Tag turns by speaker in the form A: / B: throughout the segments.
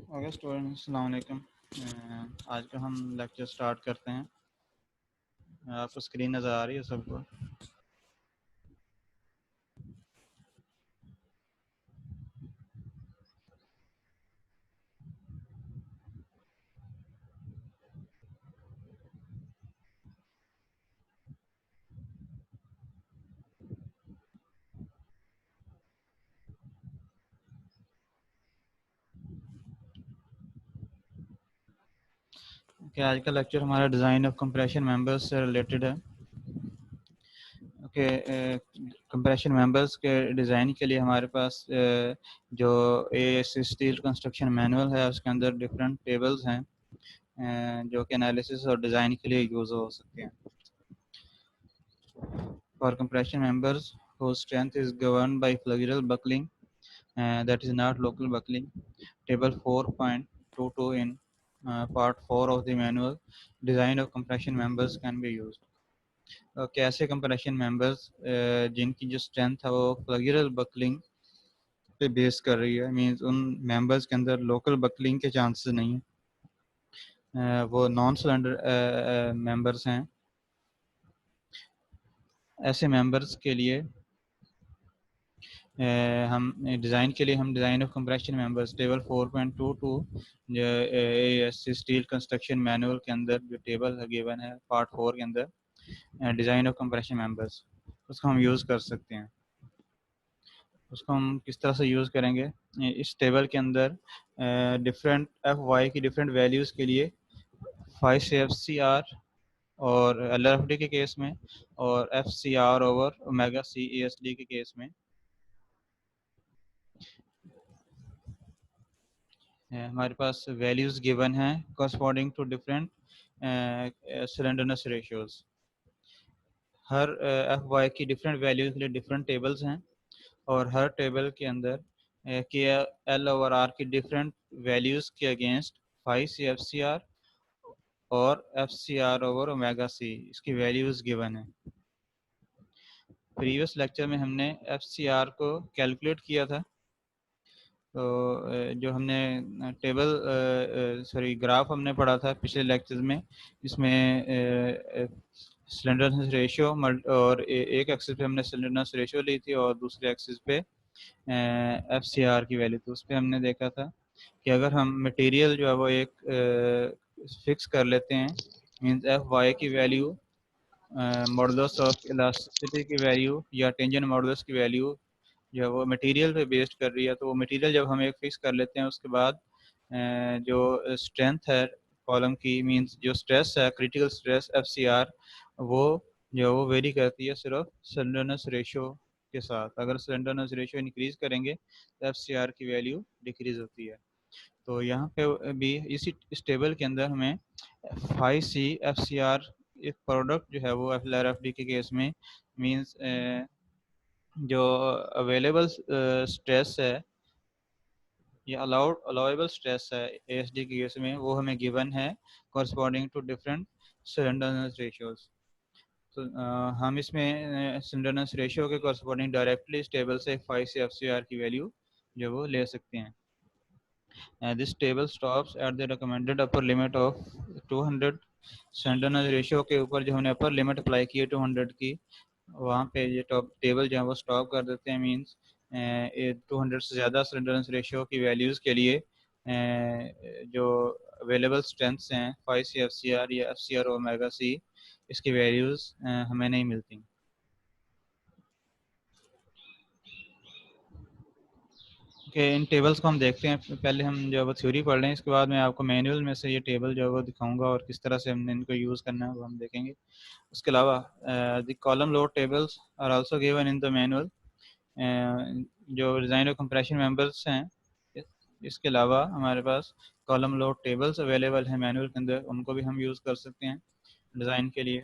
A: Okay students, अस्सलाम वालेकुम। आज का हम लेक्चर स्टार्ट करते हैं। आपको स्क्रीन नज़र आ रही है सबको? ओके, आज का लेक्चर हमारा डिज़ाइन ऑफ कंप्रेशन मेंबर्स से रिलेटेड है। ओके, कंप्रेशन मेंबर्स के डिज़ाइन के लिए हमारे पास जो AS स्टील कंस्ट्रक्शन मैनुअल है उसके अंदर डिफरेंट टेबल्स हैं जो कि एनालिसिस और डिज़ाइन के लिए यूज़ हो सकते हैं। For compression members whose strength is governed by flexural buckling, that is not local buckling. Table 4.22 in part 4 of the manual, design of compression members can be used. कैसे compression members जिनकी जो strength है वो फ्लैगुरल buckling पे base कर रही है, means उन मेंबर्स के अंदर लोकल बकलिंग के चांसेस नहीं है, वो नॉन सिलेंडर मेंबर्स हैं। ऐसे मेंबर्स के लिए हम डिज़ाइन के लिए हम design of compression members table 4.22 जो स्टील कंस्ट्रक्शन मैनुअल के अंदर जो टेबल गिवन है पार्ट 4 के अंदर डिज़ाइन ऑफ कंप्रेशन मेंबर्स, उसको हम यूज़ कर सकते हैं। उसको हम किस तरह से यूज़ करेंगे? इस टेबल के अंदर डिफरेंट FY की डिफरेंट वैल्यूज़ के लिए 5 FCR और LRFD के केस में और FCR over omega C ASD के केस में हमारे पास वैल्यूज़ गिवन हैं corresponding to different slenderness ratios. हर FY की डिफरेंट वैल्यूज के लिए डिफरेंट टेबल्स हैं और हर टेबल के अंदर के L ओवर R की डिफरेंट वैल्यूज़ के अगेंस्ट 5 FCR और FCR ओवर ओमेगा C इसकी वैल्यूज़ गिवन है। प्रीवियस लेक्चर में हमने FCR को कैलकुलेट किया था, तो जो हमने ग्राफ हमने पढ़ा था पिछले लेक्चर्स में, इसमें स्लेंडरनेस रेशियो और एक एक्सिस पे हमने स्लेंडरनेस रेशियो ली थी और दूसरे एक्सिस पे FCR की वैल्यू थी। उस पर हमने देखा था कि अगर हम मटेरियल जो है वो एक फिक्स कर लेते हैं, मींस FY की वैल्यू मॉडुलस ऑफ इलास्टिसिटी की वैल्यू या टेंजेंट मॉडुलस की वैल्यू जो है वो मटेरियल पे बेस्ड कर रही है, तो वो मटेरियल जब हम एक फिक्स कर लेते हैं उसके बाद जो स्ट्रेंथ है कॉलम की, मींस जो स्ट्रेस है क्रिटिकल स्ट्रेस FCR, वो जो वो वेरी करती है सिर्फ स्लेंडरनेस रेशियो के साथ। अगर स्लेंडरनेस रेशियो इंक्रीज करेंगे तो FCR की वैल्यू डिक्रीज होती है। तो यहाँ पे भी इस टेबल के अंदर हमें 5C FCR एक प्रोडक्ट जो है वो LRFD के केस में मींस जो अवेलेबल स्ट्रेस है या अलाउेबल स्ट्रेस है ASD के केस में, वो हमें गिवन है corresponding to different slenderness ratios. तो हम इसमें स्लेंडरनेस रेशियो के कॉरस्पॉन्डिंग डायरेक्टली इस टेबल से 5 से FCR की वैल्यू जो वो ले सकते हैं। This table stops at the recommended upper limit of 200। Slenderness ratio के ऊपर जो हमने अपर लिमिट अप्लाई की है 200 की, वहाँ पे ये टॉप टेबल जो है वो स्टॉप कर देते हैं। मींस 200 से ज़्यादा स्लेंडरनेस रेशियो की वैल्यूज़ के लिए जो अवेलेबल स्ट्रेंथ्स हैं 5 FCR या FCR ओमेगा C, इसकी वैल्यूज़ हमें नहीं मिलती। कि इन टेबल्स को हम देखते हैं। पहले हम जो है वो थ्योरी पढ़ रहे हैं, इसके बाद मैं आपको मैनुअल में से ये टेबल जो है वो दिखाऊंगा और किस तरह से हमने इनको यूज़ करना है वो हम देखेंगे। उसके अलावा the column load tables are also given in the manual. जो डिज़ाइन और कंप्रेशन मेंबर्स हैं, इसके अलावा हमारे पास कॉलम लोड टेबल्स अवेलेबल हैं मैनुअल के अंदर, उनको भी हम यूज़ कर सकते हैं डिज़ाइन के लिए।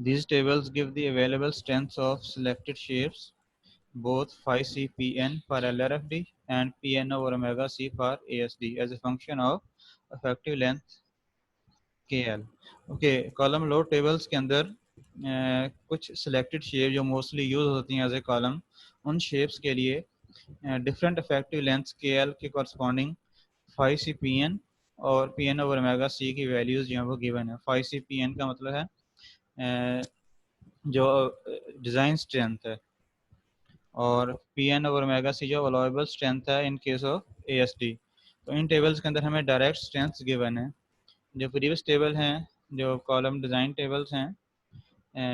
A: These tables give the available strengths of selected shapes, both phi C Pn for LRFD and Pn over omega C for ASD as a function of effective length KL। Okay, column load tables के अंदर कुछ selected shape जो mostly use होती हैं as a column, उन shapes के लिए different effective lengths KL के corresponding five C P N और P N over omega C की वैल्यूज़ जो है वो गिवन है। फाइव सी पी एन का मतलब है जो डिज़ाइन स्ट्रेंथ है, और P N over omega C जो अलाउेबल स्ट्रेंथ है in case of A S D. तो इन टेबल्स के अंदर हमें डायरेक्ट स्ट्रेंथ गिवन है। जो प्रीवियस टेबल हैं, जो कॉलम डिज़ाइन टेबल्स हैं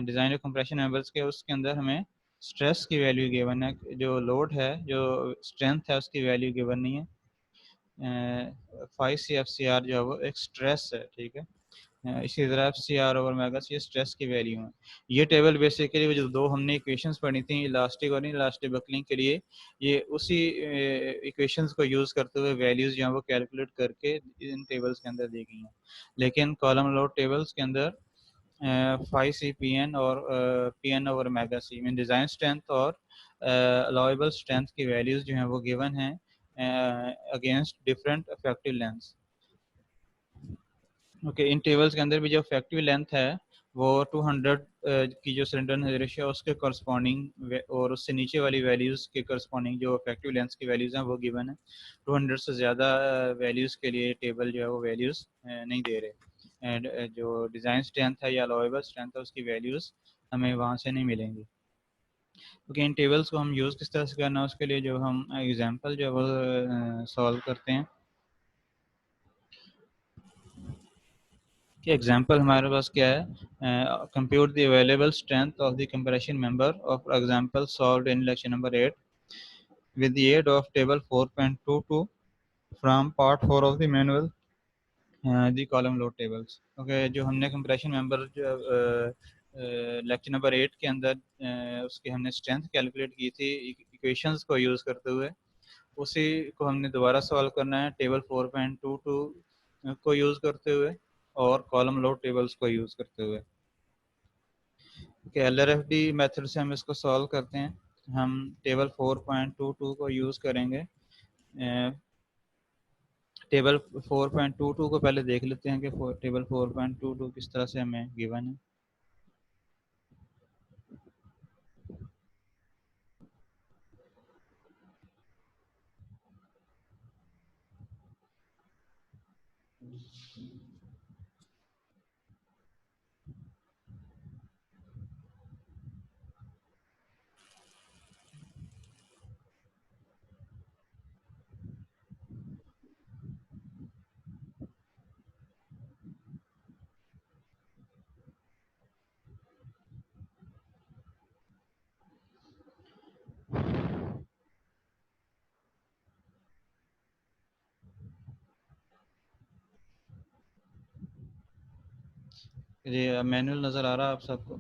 A: डिज़ाइन कंप्रेशन मेंबर्स के, उसके अंदर हमें स्ट्रेस की वैल्यू गिवन है, जो लोड है जो स्ट्रेंथ है उसकी वैल्यू गिवन नहीं है। Five C F C R जो है वो एक स्ट्रेस है, ठीक है। इसी तरह F C R over mega C stress की वैल्यू है। ये टेबल बेसिकली जो दो हमने इक्वेशंस पढ़ी थी इलास्टिक और इलास्टिक बकलिंग के लिए, ये उसी इक्वेशंस को यूज़ करते हुए वैल्यूज़ जो है वो कैलकुलेट करके इन टेबल्स के अंदर दी गई हैं। लेकिन कॉलम लोड टेबल्स के अंदर फाइव सी पी एन और P N over mega C में डिज़ाइन स्ट्रेंथ और अलाउेबल स्ट्रेंथ की वैल्यूज़ जो हैं वो गिवन हैं against different effective lengths. Okay, इन टेबल्स के अंदर भी जो इफेक्टिव लेंथ है वो 200 की जो सिलेंडर रेशियो है उसके करस्पॉन्डिंग और उससे नीचे वाली वैल्यूज़ के करस्पॉन्डिंग जो इफेक्टिव लेंथ की वैल्यूज़ हैं वो गिवन है। 200 से ज़्यादा वैल्यूज़ के लिए टेबल जो है वो वैल्यूज़ नहीं दे रहे, एंड जो डिज़ाइन स्ट्रेंथ है या अलाउेबल स्ट्रेंथ है उसकी वैल्यूज़ हमें वहाँ से नहीं मिलेंगी। ओके, इन टेबल्स को हम यूज़ किस तरह से करना है उसके लिए जो हम एग्जाम्पल जो है वो सॉल्व करते हैं। कि एग्जांपल हमारे पास क्या है, compute the available strength of the compression member of example solved in lecture number 8 with the aid of table 4.22 from part 4 of the manual the column load tables। Okay, जो हमने compression member जो lecture number 8 के अंदर उसकी हमने strength calculate की थी equations को यूज़ करते हुए, उसी को हमने दोबारा सॉल्व करना है टेबल 4.22 को यूज़ करते हुए और कॉलम लोड टेबल्स को यूज़ करते हुए। कि LRFD मेथड से हम इसको सॉल्व करते हैं। हम टेबल 4.22 को यूज़ करेंगे। टेबल 4.22 को पहले देख लेते हैं कि टेबल 4.22 किस तरह से हमें गिवन है। ये मैनुअल नज़र आ रहा है आप सबको?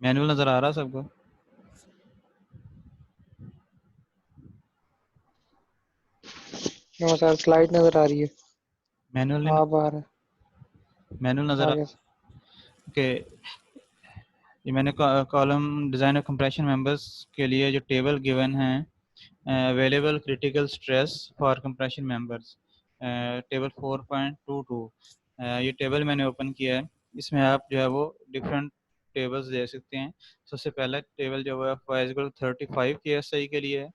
A: मैनुअल नज़र आ रहा है सबको?
B: नो सर, स्लाइड नजर आ रही है।
A: मैनुअल
B: हाँ, बाहर है।
A: मैनुअल नज़र आ
B: आगे से।
A: के ये मैंने कॉलम डिज़ाइन और कंप्रेशन मेंबर्स के लिए जो टेबल गिवन है available critical stress for compression members table 4.22, ये टेबल मैंने ओपन किया है। इसमें आप जो है वो डिफरेंट टेबल्स दे सकते हैं। सबसे पहला टेबल जो है फॉर 35 की एसआई के लिए है,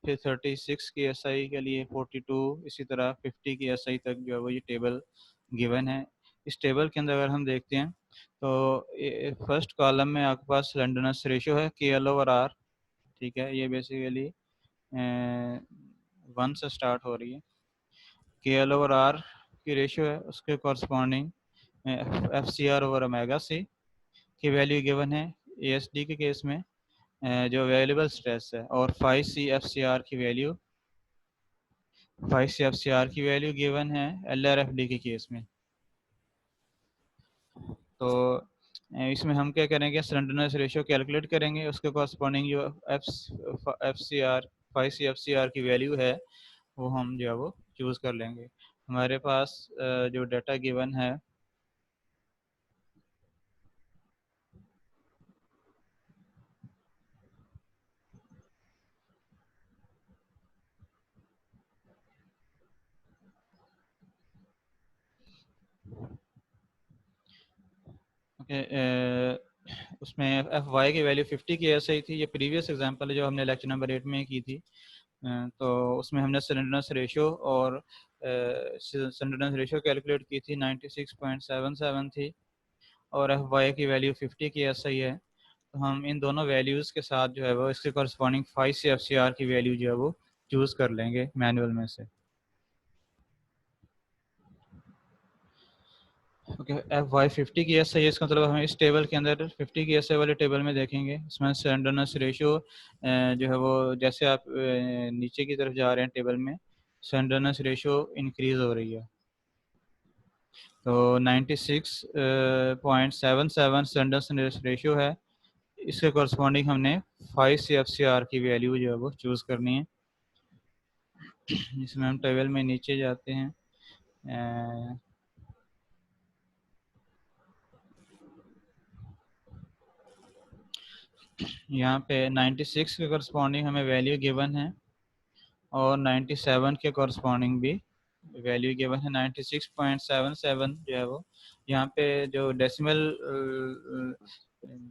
A: फिर 36 की एसआई के लिए, 42, इसी तरह 50 की एसआई तक जो है वो ये टेबल गिवन है। इस टेबल के अंदर अगर हम देखते हैं तो फर्स्ट कॉलम में आपके पास स्लेंडरनेस रेशियो है KL/R, ठीक है। ये बेसिकली 1 से स्टार्ट हो रही है। KL/R की रेशियो है, उसके कॉरस्पॉन्डिंग FCR/ओमेगा C की वैल्यू गिवन है ASD के केस में जो अवेलेबल स्ट्रेस है, और 5C FCR की वैल्यू गिवन है LRFD के केस में। तो इसमें हम क्या करेंगे, स्लेंडरनेस रेशियो कैलकुलेट करेंगे, उसके कॉरस्पॉन्डिंग जो F C R 5C FCR की वैल्यू है वो हम जो है वो चूज़ कर लेंगे। हमारे पास जो डाटा गिवन है ओके, उसमें एफ वाई की वैल्यू 50 की ऐसे ही थी। ये प्रीवियस एग्जांपल है जो हमने लेक्चर नंबर 8 में की थी। तो उसमें हमने स्लेंडरनेस रेशियो और स्लेंडरनेस रेशियो कैलकुलेट की थी, 96.77 थी, और एफ वाई की वैल्यू 50 की ऐसा ही है। तो हम इन दोनों वैल्यूज़ के साथ जो है वो इसके कॉरस्पॉन्डिंग 5 से एफ सी आर की वैल्यू जो है वो चूज़ कर लेंगे मैनुअल में से। ओके, एफ वाई 50 की एस है, इसका मतलब हम इस टेबल के अंदर 50 की एस वाले टेबल में देखेंगे। इसमें स्लेंडरनेस रेशियो जो है वो जैसे आप नीचे की तरफ जा रहे हैं टेबल में, स्लेंडरनेस रेशियो इंक्रीज हो रही है। तो 96.77 स्लेंडरनेस रेशियो है। इसके कॉरस्पॉन्डिंग हमने 5 सी एफ सी आर की वैल्यू जो है वो चूज़ करनी है। इसमें हम टेबल में नीचे जाते हैं। यहाँ पे 96 के कॉरस्पॉन्डिंग हमें वैल्यू गिवन है और 97 के कॉरस्पॉन्डिंग भी वैल्यू गिवन है। 96.77 जो है वो यहाँ पे जो डेसिमल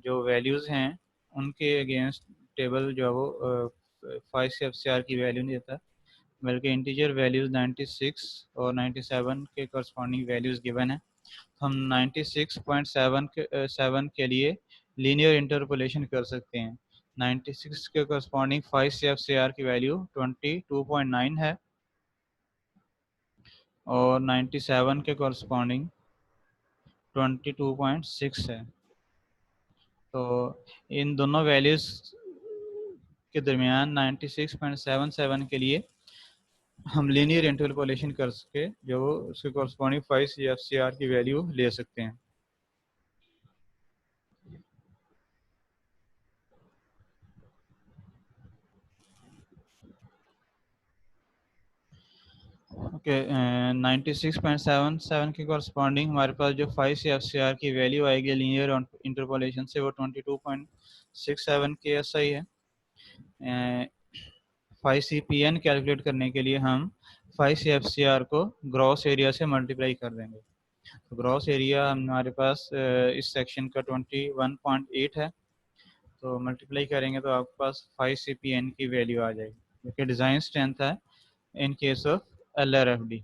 A: जो वैल्यूज़ हैं उनके अगेंस्ट टेबल जो है वो 5 से एफ सी आर की वैल्यू नहीं देता, बल्कि इंटीजर वैल्यूज़ 96 और 97 के कॉरस्पॉन्डिंग वैल्यूज़ गिवन है। हम 96.7 के लिए लीनियर इंटरपोलेशन कर सकते हैं। 96 के कॉरस्पॉन्डिंग 5 से एफ सी आर की वैल्यू 22.9 है और 97 के कॉरस्पॉन्डिंग 22.6 है। तो इन दोनों वैल्यूज़ के दरमियान 96.77 के लिए हम लीनियर इंटरपोलेशन कर सके जो उसके कॉरस्पॉन्डिंग 5 एफ सी आर की वैल्यू ले सकते हैं। ओके, 96.77 के कॉरस्पॉन्डिंग हमारे पास जो 5 सी एफ सी आर की वैल्यू आएगी लीनियर इंटरपोलेशन से वो 22.67 के एस आई है। 5 सी पी एन कैलकुलेट करने के लिए हम 5 सी एफ सी आर को ग्रॉस एरिया से मल्टीप्लाई कर देंगे। तो ग्रॉस एरिया हमारे पास इस सेक्शन का 21.8 है, तो मल्टीप्लाई करेंगे तो आपके पास 5 सी पी एन की वैल्यू आ जाएगी, जो कि डिज़ाइन स्ट्रेंथ है in case of L R F D.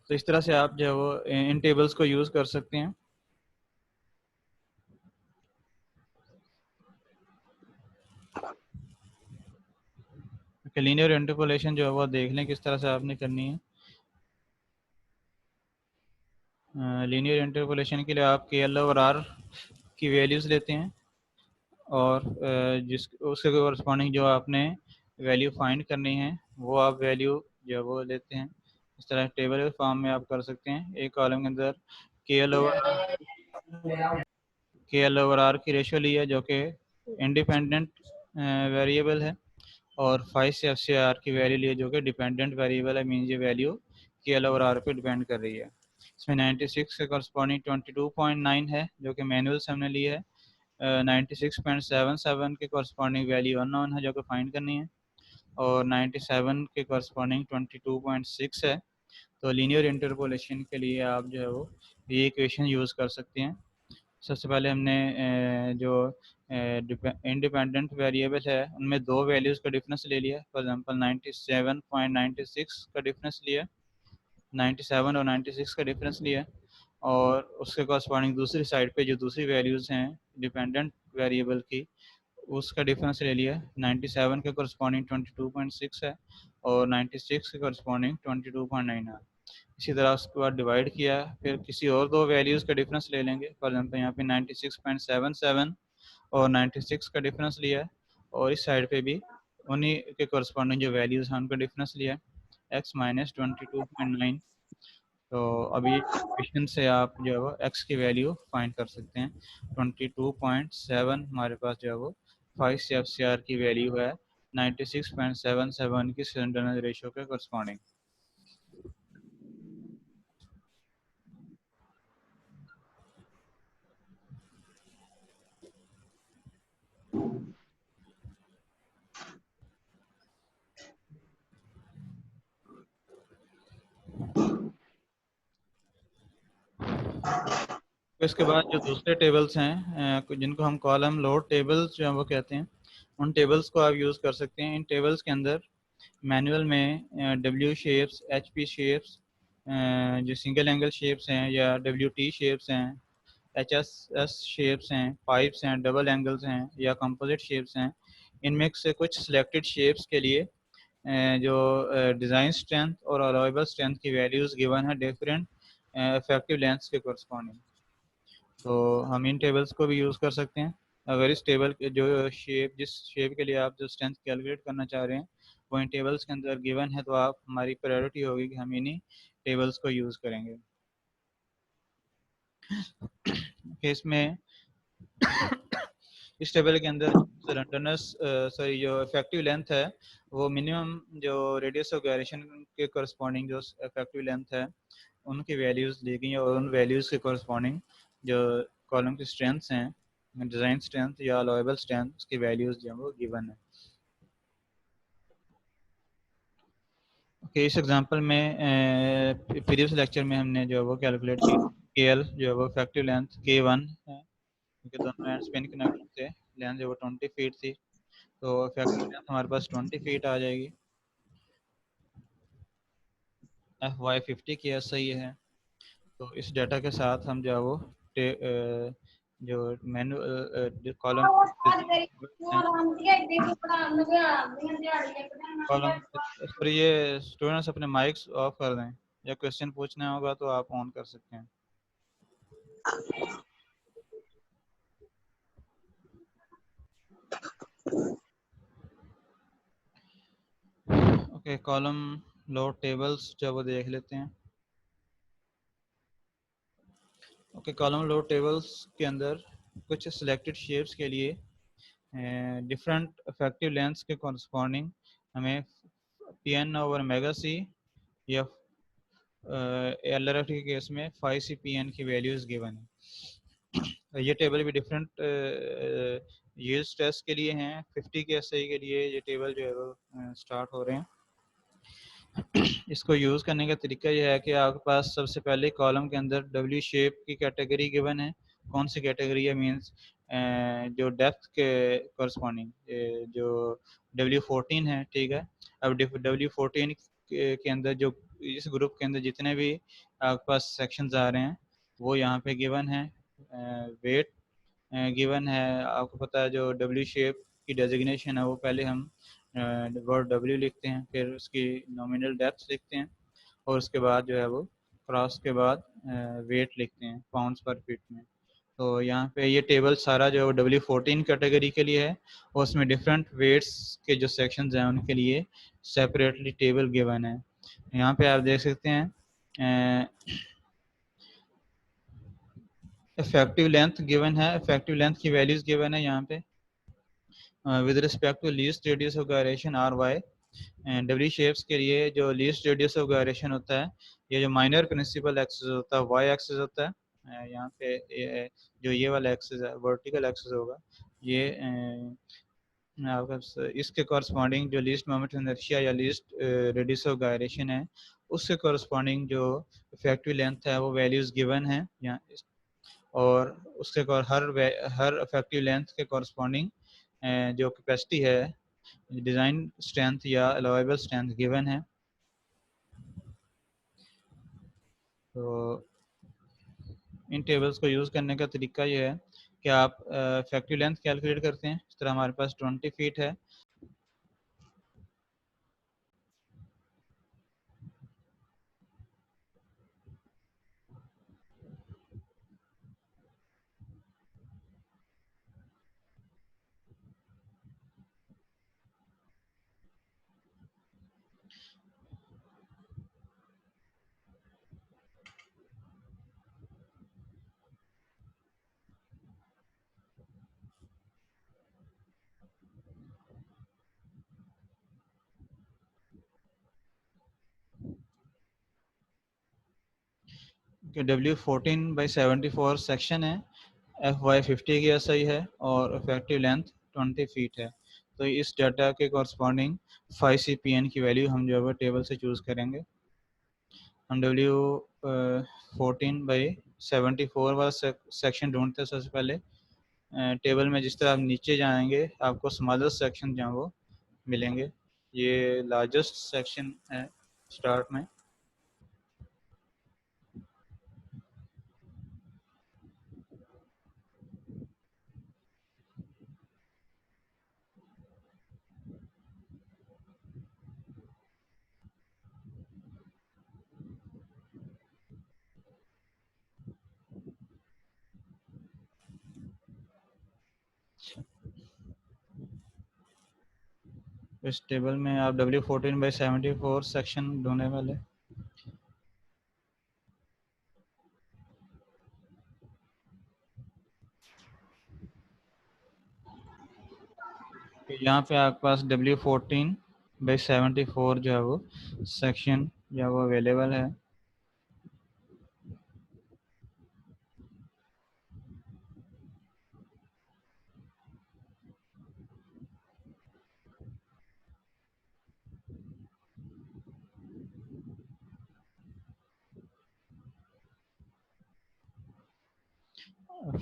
A: तो इस तरह से आप जो है वो इन टेबल्स को यूज़ कर सकते हैं। लीनियर इंटरपोलेशन जो है वो देख लें किस तरह से आपने करनी है। लीनियर इंटरपोलेशन के लिए आप के एल और आर की वैल्यूज़ लेते हैं और जिस उसके कॉरस्पॉन्डिंग जो आपने वैल्यू फाइंड करनी है वो आप वैल्यू जो है वो लेते हैं। इस तरह टेबल फॉर्म में आप कर सकते हैं। एक कॉलम के अंदर के एल ओवर आर की रेशियो ली है जो कि इंडिपेंडेंट वेरिएबल है, और 5 से एफ सी आर की वैल्यू ली है जो कि डिपेंडेंट वेरिएबल है, मीन ये वैल्यू के एल ओवर आर पे डिपेंड कर रही है। इसमें 96 के कॉरस्पॉन्डिंग 22.9 है जो कि मैनुअल से हमने ली है। 96.77 के कॉरस्पॉन्डिंग वैल्यू अननोन है जो कि फाइंड करनी है, और 97 के कॉरस्पॉन्डिंग 22.6 है। तो लीनियर इंटरपोलेशन के लिए आप जो है वो ये इक्वेशन यूज़ कर सकते हैं। सबसे पहले हमने जो इंडिपेंडेंट वेरिएबल है उनमें दो वैल्यूज़ का डिफरेंस ले लिया। फॉर एग्जांपल 97.96 का डिफरेंस लिया, 97 और 96 का डिफरेंस लिया, और उसके कॉरस्पॉन्डिंग दूसरी साइड पे जो दूसरी वैल्यूज़ हैं डिपेंडेंट वेरिएबल की उसका डिफरेंस ले लिया। 97 के कॉरस्पॉन्डिंग 22.6 है और 96 के कॉरस्पॉन्डिंग 22.9 है। इसी तरह उसके बाद डिवाइड किया, फिर किसी और दो वैल्यूज़ का डिफरेंस ले लेंगे। फॉर एग्जांपल यहाँ पे 96.77 और 96 का डिफरेंस लिया है, और इस साइड पे भी उन्हीं के कॉरस्पॉन्डिंग जो वैल्यूज़ हैं उनका डिफरेंस लिया है, x माइनस 22.9। तो अभी इक्वेशन से आप जो है वो x की वैल्यू फाइंड कर सकते हैं। 22.7 हमारे पास जो है वो 5 से एफ सी आर की वैल्यू है 96.77 की स्लेंडरनेस रेशियो के कॉरस्पॉन्डिंग। इसके बाद जो दूसरे टेबल्स हैं जिनको हम कॉलम लोड टेबल्स जो हैं वो कहते हैं, उन टेबल्स को आप यूज़ कर सकते हैं। इन टेबल्स के अंदर मैनुअल में W shapes, H P shapes, जो सिंगल एंगल शेप्स हैं या डब्ल्यू टी शेप्स हैं, एच एस एस शेप्स हैं, पाइप्स हैं, डबल एंगल्स हैं या कंपोजिट शेप्स हैं, इनमें से कुछ सिलेक्टेड शेप्स के लिए जो डिज़ाइन स्ट्रेंथ और अलाउेबल स्ट्रेंथ की वैल्यूज़ गिवन है डिफरेंट इफेक्टिव लेंथ्स के करस्पॉन्डिंग। तो हम इन टेबल्स को भी यूज़ कर सकते हैं। अगर इस टेबल के जो शेप, जिस शेप के लिए आप जो स्ट्रेंथ कैलकुलेट करना चाह रहे हैं वो इन टेबल्स के अंदर गिवन है, तो आप हमारी प्रायोरिटी होगी कि हम इन्हीं टेबल्स को यूज़ करेंगे। केस में इस टेबल के अंदर स्लेंडरनेस सॉरी जो इफेक्टिव लेंथ है वो मिनिमम जो रेडियस ऑफ गायरेशन के करस्पॉन्डिंग जो इफेक्टिव लेंथ है उनकी वैल्यूज़ दी गई हैं और उन वैल्यूज़ के करस्पॉन्डिंग जो कॉलम की स्ट्रेंथ्स हैं, डिज़ाइन स्ट्रेंथ या अलाउेबल स्ट्रेंथ, उसकी वैल्यूज़ जो है वो गिवन है। ओके, इस एग्जांपल में प्रीवियस लेक्चर में हमने जो है वो कैलकुलेट की के एल जो है वो इफेक्टिव लेंथ K1 है, क्योंकि दोनों एंड्स पिन कनेक्टेड थे। लेंथ जो वो 20 फीट थी, तो इफेक्टिव लेंथ हमारे पास 20 फीट आ जाएगी। FY 50 की एस सही है। तो इस डाटा के साथ हम जो है वो जो मेनू कॉलम कॉलम सॉरी, ये स्टूडेंट्स अपने माइक्स ऑफ कर दें, या क्वेश्चन पूछना होगा तो आप ऑन कर सकते हैं। ओके, कॉलम लोड टेबल्स जो वो देख लेते हैं। ओके, कॉलम लोड टेबल्स के अंदर कुछ सिलेक्टेड शेप्स के लिए डिफरेंट इफेक्टिव लेंथ्स के कॉरस्पॉन्डिंग हमें PN ओवर मेगा सी या LRF के केस में 5CPN की वैल्यूज़ गिवन है। ये टेबल भी डिफरेंट यील्ड स्ट्रेस के लिए हैं। 50 के SI के लिए ये टेबल जो है वो स्टार्ट हो रहे हैं। इसको यूज़ करने का तरीका यह है कि आपके पास सबसे पहले कॉलम के अंदर डब्ल्यू शेप की कैटेगरी गिवन है। कौन सी कैटेगरी है, मींस जो डेप्थ के कॉरस्पॉन्डिंग जो W14 है, ठीक है। अब W14 के अंदर जो इस ग्रुप के अंदर जितने भी आपके पास सेक्शंस आ रहे हैं वो यहाँ पे गिवन है। वेट गिवन है, आपको पता है जो डब्ल्यू शेप की डेजिग्नेशन है वो पहले हम वर्ड W लिखते हैं, फिर उसकी नॉमिनल डेप्थ लिखते हैं और उसके बाद जो है वो क्रॉस के बाद वेट लिखते हैं पाउंड्स पर फीट में। तो यहाँ पे ये टेबल सारा जो W14 कैटेगरी के लिए है और उसमें डिफरेंट वेट्स के जो सेक्शंस हैं उनके लिए सेपरेटली टेबल गिवन है। यहाँ पे आप देख सकते हैं इफेक्टिव लेंथ गिवन है, इफेक्टिव लेंथ की वैल्यूज गिवन है यहाँ पे with respect to least radius of gyration RY। W shapes के लिए जो लीस्ट रेडियस ऑफ गायरेशन होता है, ये जो माइनर प्रिंसिपल एक्सिस होता है Y एक्सिस होता है। यहाँ पे जो ये वाला एक्सिस है वर्टिकल एक्सिस होगा, ये आपका इसके कॉरस्पॉन्डिंग जो लीस्ट मोमेंट ऑफ इनर्शिया या लीस्ट रेडियस ऑफ गायरेशन है उससे कॉरस्पॉन्डिंग जो इफेक्टिव लेंथ है वो वैल्यूज गिवन है यहाँ। और उसके हर इफेक्टिव लेंथ के कॉरस्पॉन्डिंग जो कैपेसिटी है, डिज़ाइन स्ट्रेंथ या अलाउेबल स्ट्रेंथ गिवन है। तो इन टेबल्स को यूज़ करने का तरीका ये है कि आप इफेक्टिव लेंथ कैलकुलेट करते हैं। इस तरह हमारे पास 20 फीट है, कि W14/74 सेक्शन है, FY 50 की SI है और इफेक्टिव लेंथ 20 फीट है। तो इस डाटा के कॉरस्पॉन्डिंग 5CPN की वैल्यू हम जो है टेबल से चूज़ करेंगे। हम W14/74 वाला सेक्शन ढूंढते हैं सबसे पहले। टेबल में जिस तरह आप नीचे जाएंगे आपको स्मॉलर सेक्शन जो है वो मिलेंगे। ये लार्जेस्ट सेक्शन है स्टार्ट में। इस टेबल में आप W14/74 सेक्शन ढूंढने वाले। यहाँ पे आपके पास W14/74 जो है वो सेक्शन जो है वो अवेलेबल है।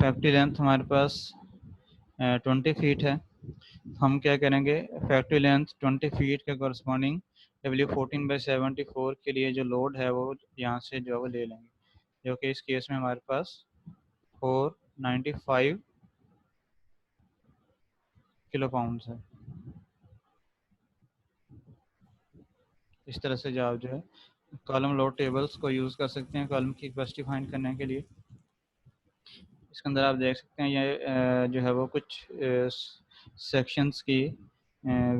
A: फैक्ट्री लेंथ हमारे पास 20 फीट है। हम क्या करेंगे, फैक्ट्री लेंथ 20 फीट के कॉरस्पॉन्डिंग W14/74 के लिए जो लोड है वो यहाँ से जो है वो ले लेंगे, जो कि इस केस में हमारे पास 495 किलो पाउंड है। इस तरह से जो आप जो है कॉलम लोड टेबल्स को यूज़ कर सकते हैं कॉलम की कैपेसिटी फाइंड करने के लिए। इसके अंदर आप देख सकते हैं ये जो है वो कुछ सेक्शंस की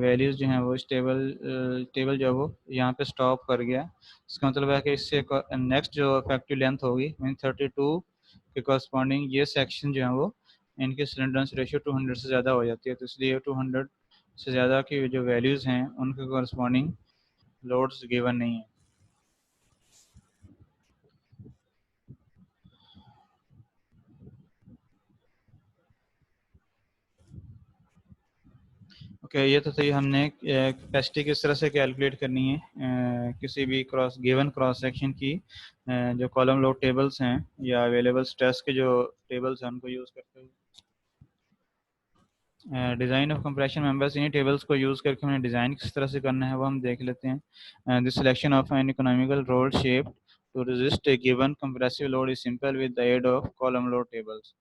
A: वैल्यूज़ जो हैं वो इस टेबल जो है वो यहाँ पे स्टॉप कर गया। इसका मतलब है कि इससे नेक्स्ट जो फैक्ट्री लेंथ होगी मीन 32 के कॉरस्पॉन्डिंग ये सेक्शन जो है वो इनकी सिलेंडरेंस रेशियो 200 से ज़्यादा हो जाती है। तो इसलिए 200 से ज़्यादा की जो वैल्यूज़ हैं उनके कॉरस्पॉन्डिंग लोड्स गिवन नहीं है। ओके ये तो सही। हमने कैपेसिटी किस तरह से कैलकुलेट करनी है किसी भी गिवन क्रॉस सेक्शन की जो कॉलम लोड टेबल्स हैं या अवेलेबल स्ट्रेस के जो टेबल्स हैं उनको यूज़ करते हुए। डिज़ाइन ऑफ कंप्रेशन मेंबर्स, इन्हीं टेबल्स को यूज़ करके हमें डिज़ाइन किस तरह से करना है वो हम देख लेते हैं। The selection of an economical rod shape to resist a given compressive load is simple with the aid of column load tables.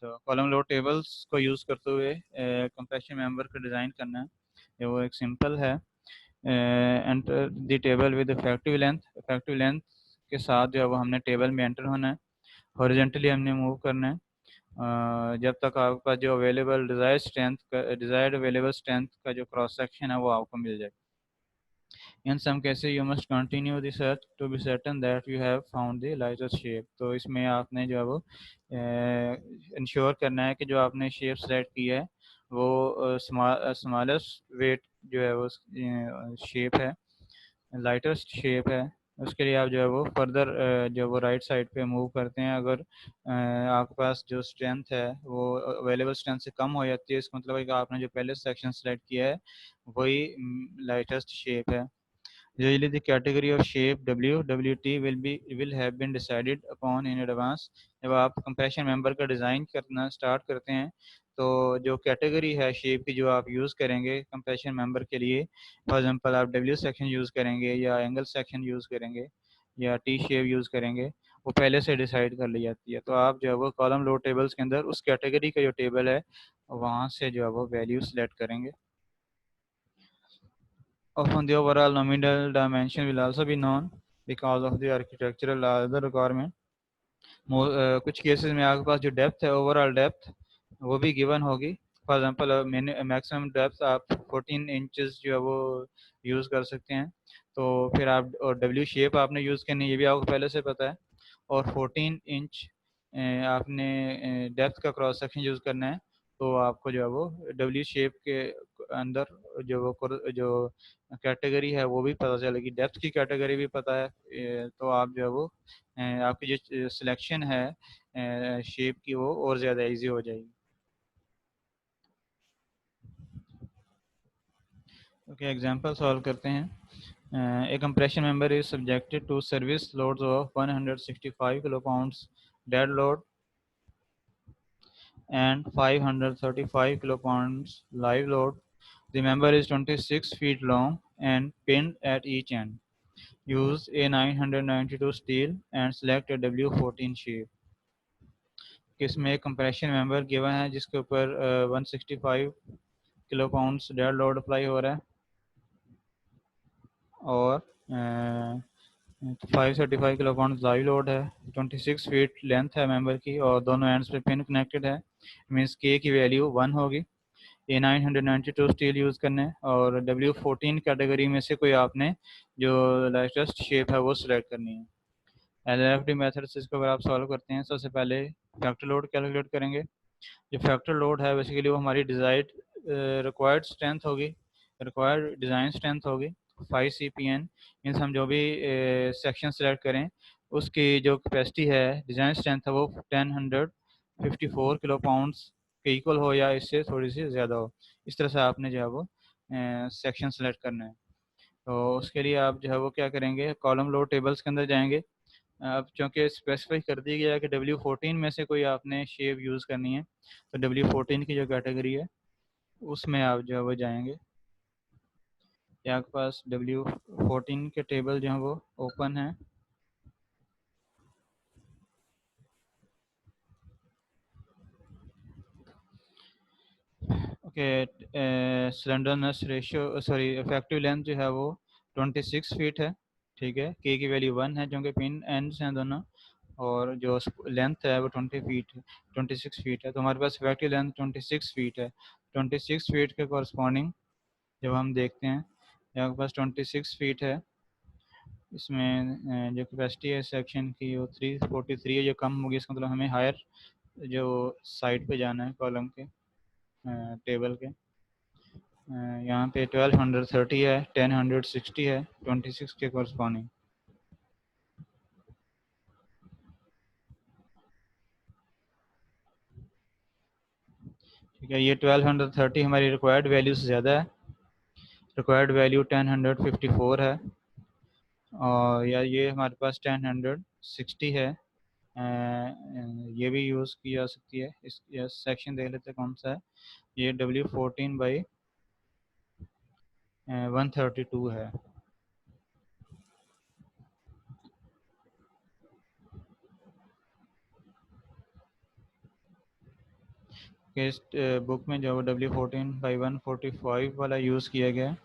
A: तो कॉलम लोड टेबल्स को यूज़ करते हुए कंप्रेशन मेंबर का डिज़ाइन करना है, ये वो एक सिंपल है। Enter the table with effective length के साथ जो है वो हमने टेबल में एंटर होना है। हॉरिजेंटली हमने मूव करना है जब तक आपका जो डिजायर्ड अवेलेबल स्ट्रेंथ का जो क्रॉस सेक्शन है वो आपको मिल जाए। In some cases you must continue the search to be certain that you have found the largest shape। तो इसमें आपने जो है वो इंश्योर करना है कि जो आपने शेप सेलेक्ट की है वो स्मॉलेस्ट वेट जो है वो शेप है, लाइटेस्ट शेप है। उसके लिए आप जो है वो फर्दर जो वो राइट साइड पे मूव करते हैं। अगर आपके पास जो स्ट्रेंथ है वो अवेलेबल स्ट्रेंथ से कम हो जाती है, इसका मतलब है कि आपने जो पहले सेक्शन सेलेक्ट किया है वही लाइटेस्ट शेप है। Usually the category of shape WWT will have been decided upon in advance। जब आप कंप्रेशन मेंबर का डिज़ाइन करना स्टार्ट करते हैं तो जो कैटेगरी है शेप की जो आप यूज़ करेंगे कंप्रेशन मेंबर के लिए, फॉर एग्जांपल आप W सेक्शन यूज़ करेंगे या एंगल सेक्शन यूज़ करेंगे या टी शेप यूज़ करेंगे, वो पहले से डिसाइड कर ली जाती है। तो आप जो है वो कॉलम लो टेबल्स के अंदर उस कैटेगरी का जो टेबल है वहाँ से जो है वो वैल्यू सेलेक्ट करेंगे। Often the overall nominal dimension will also be known because of the architectural other requirement। कुछ केसेस में आपके पास जो डेप्थ है ओवरऑल डेप्थ वो भी गिवन होगी। फॉर एग्जांपल मैक्सिमम डेप्थ आप 14 इंचेस जो है वो यूज़ कर सकते हैं। तो फिर आप और डब्ल्यू शेप आपने यूज़ करनी है, ये भी आपको पहले से पता है। और 14 इंच आपने डेप्थ का क्रॉस सेक्शन यूज़ करना है, तो आपको जो है वो डब्ल्यू शेप के अंदर जो कैटेगरी है वो भी पता चलेगी, डेप्थ की कैटेगरी भी पता है। तो आप जो है वो आपकी जो सिलेक्शन है शेप की वो और ज़्यादा इजी हो जाएगी। ओके एग्जांपल सॉल्व करते हैं। A compression member is subjected to service loads of 165 kilopounds dead load and 535 kilopounds live load. The member is 26 feet long and pinned at each end. Use a 992 steel and select a W14 shape. इसमें एक compression member given है जिसके ऊपर 165 kilo pounds dead load apply हो रहा है और 535 kilo pound live load है, 26 फीट लेंथ है मेंबर की और दोनों एंड्स पे पिन कनेक्टेड है। मीन्स के की वैल्यू 1 होगी। ये 992 स्टील यूज़ करने और W14 कैटेगरी में से कोई आपने जो लेटेस्ट शेप है वो सिलेक्ट करनी है। LFD मेथड से इसको अगर आप सॉल्व करते हैं, सबसे पहले फैक्टर लोड कैलकुलेट करेंगे। जो फैक्टर लोड है बेसिकली वो हमारी डिज़ाइड रिक्वायर्ड स्ट्रेंथ होगी, रिक्वायर्ड डिज़ाइन स्ट्रेंथ होगी 5 CPN। मीन्स हम जो भी सेक्शन सेलेक्ट करें उसकी जो कैपेसिटी है, डिज़ाइन स्ट्रेंथ है, वो 1054 किलो पाउंड्स के इक्वल हो या इससे थोड़ी सी ज़्यादा हो। इस तरह से आपने जो है वो सेक्शन सेलेक्ट करना है। तो उसके लिए आप जो है वो क्या करेंगे, कॉलम लोड टेबल्स के अंदर जाएंगे। अब चूँकि स्पेसिफाई कर दिया गया है कि W14 में से कोई आपने शेप यूज़ करनी है, तो W14 की जो कैटेगरी है उसमें आप जो है वो जाएंगे। या आपके पास W14 के टेबल जो है वो ओपन है। Okay, slenderness ratio sorry effective length जो है वो 26 फीट है। ठीक है, के की वैल्यू 1 है क्योंकि पिन एंड्स हैं दोनों, और जो लेंथ है वो 26 फीट है। तो हमारे पास इफेक्टिव लेंथ 26 फीट है। 26 फीट के कॉरस्पॉन्डिंग जब हम देखते हैं, यहाँ के पास 26 फीट है, इसमें जो कैपेसिटी है सेक्शन की वो 343 है, जो कम होगी। इसका मतलब हमें हायर जो साइड पे जाना है कॉलम के टेबल के। यहाँ पे 1230 है, 1060 है 26 के कॉरस्पॉन्डिंग। ठीक है, ये 1230 हमारी रिक्वायर्ड वैल्यू से ज़्यादा है। रिक्वायर्ड वैल्यू 1054 है और या ये हमारे पास 1060 है। ये भी यूज़ की जा सकती है। इस सेक्शन देख लेते हैं कौन सा है। ये W14/132 है। इस बुक में जो W14/145 वाला यूज़ किया गया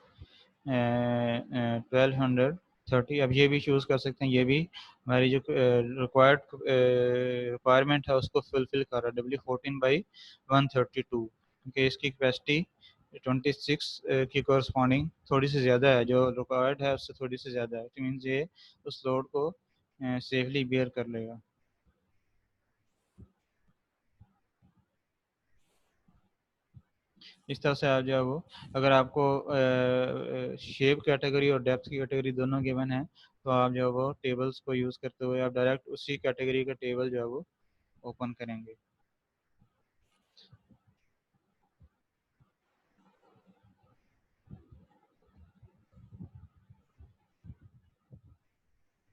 A: 1230। अब ये भी यूज़ कर सकते हैं, ये भी हमारी जो रिक्वायरमेंट है उसको फुलफिल कर रहा है। W14/132 क्योंकि इसकी कैपेसिटी 26 की कॉरस्पॉन्डिंग थोड़ी सी ज़्यादा है, जो रिक्वायर्ड है उससे थोड़ी सी ज़्यादा है। तो मीन्स ये उस लोड को सेफली बियर कर लेगा। इस तरह से आप जो है वो, अगर आपको शेप कैटेगरी और डेप्थ की कैटेगरी दोनों गिवन है, तो आप जो है वो टेबल्स को यूज़ करते हुए आप डायरेक्ट उसी कैटेगरी का टेबल जो है वो ओपन करेंगे।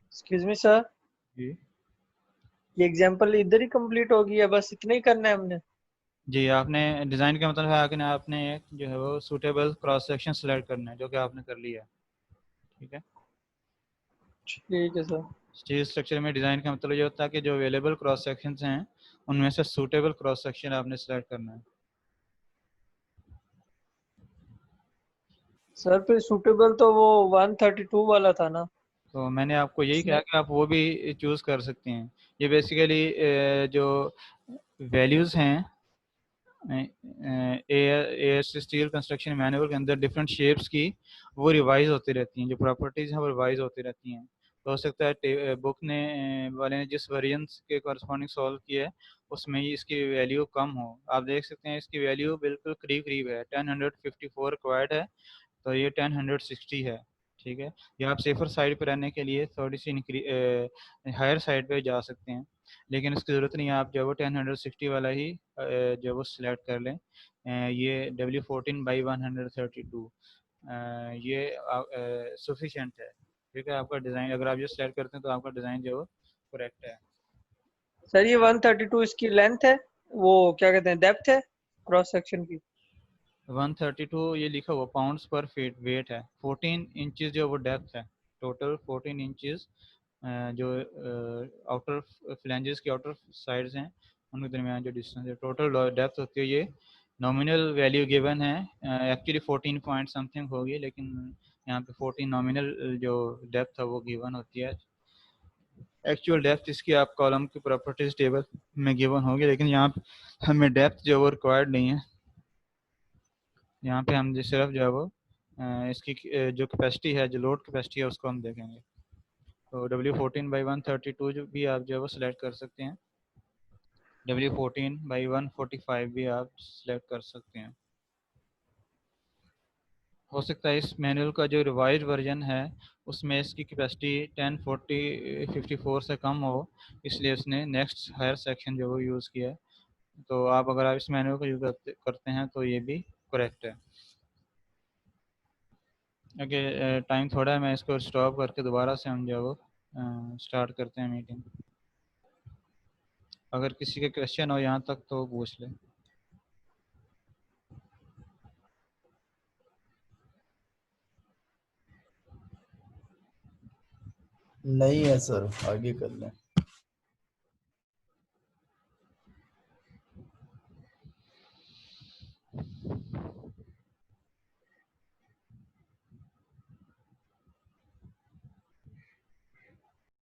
B: एक्सक्यूज मी सर,
A: जी
B: ये एग्जांपल इधर ही कंप्लीट हो गया, बस इतना ही करना है हमने?
A: जी, आपने डिज़ाइन का मतलब है कि आपने एक जो है वो सूटेबल क्रॉस सेक्शन सेलेक्ट करना है, जो कि आपने कर लिया है। ठीक है,
B: ठीक है सर।
A: स्टील स्ट्रक्चर में डिज़ाइन का मतलब ये होता है कि जो अवेलेबल क्रॉस सेक्शन हैं उनमें से सूटेबल क्रॉस सेक्शन आपने सेलेक्ट करना है।
B: सर फिर सूटेबल तो वो 132 वाला था ना?
A: तो मैंने आपको यही कहा
B: इसमें
A: कि आप वो भी चूज़ कर सकते हैं। ये बेसिकली जो वैल्यूज़ हैं एएस स्टील कंस्ट्रक्शन मैनुअल के अंदर डिफरेंट शेप्स की वो रिवाइज होती रहती हैं, जो प्रॉपर्टीज़ हैं वो रिवाइज होती रहती हैं। तो हो सकता है बुक ने वाले ने जिस वेरिएंट के कॉरस्पॉन्डिंग सॉल्व किया है उसमें ही इसकी वैल्यू कम हो। आप देख सकते हैं इसकी वैल्यू बिल्कुल करीब करीब है, 1054 रिक्वायर्ड है, तो ये 1060 है। ठीक है, ये आप सेफर साइड पर रहने के लिए थोड़ी सी हायर साइड पे जा सकते हैं, लेकिन इसकी ज़रूरत नहीं है। आप जो वो 1060 वाला ही जो वो सिलेक्ट कर लें। ये W14/132। ये सफिशिएंट है। ठीक है, आपका डिज़ाइन अगर आप ये सेलेक्ट करते हैं तो आपका डिज़ाइन जो करेक्ट है।
B: सर ये 132 इसकी लेंथ है, वो क्या कहते हैं डेप्थ है क्रॉस सेक्शन की।
A: 132 ये लिखा हुआ पाउंड्स पर फीट वेट है। 14 इंचेस जो वो डेप्थ है, टोटल 14 इंचेस जो आउटर फ्लैंजेस की आउटर साइड्स हैं उनके दरमियान जो डिस्टेंस है, टोटल डेप्थ होती है ये। नॉमिनल वैल्यू गिवन है, एक्चुअली 14 पॉइंट समथिंग होगी, लेकिन यहाँ पे 14 नॉमिनल जो डेप्थ है वो गिवन होती है। एक्चुअल डेप्थ इसकी आप कॉलम की प्रॉपर्टीज टेबल में गिवन होगी, लेकिन यहाँ पे हमें डेप्थ जो वो रिक्वायर्ड नहीं है। यहाँ पे हम सिर्फ जो है वो इसकी जो कैपेसिटी है, जो लोड कैपेसिटी है उसको हम देखेंगे। तो W14/132 जो भी आप जो है वो सिलेक्ट कर सकते हैं, W14/145 भी आप सिलेक्ट कर सकते हैं। हो सकता है इस मैनुअल का जो रिवाइज वर्जन है उसमें इसकी कैपेसिटी 1040/54 से कम हो, इसलिए उसने नेक्स्ट हायर सेक्शन जो वो यूज़ किया है। तो आप अगर आप इस मैनुअल को यूज़ करते हैं तो ये भी करेक्ट है। ओके, टाइम थोड़ा है, मैं इसको स्टॉप करके दोबारा से हम जो है वो स्टार्ट करते हैं मीटिंग। अगर किसी के क्वेश्चन हो यहाँ तक तो पूछ ले।
C: नहीं है सर, आगे कर लें।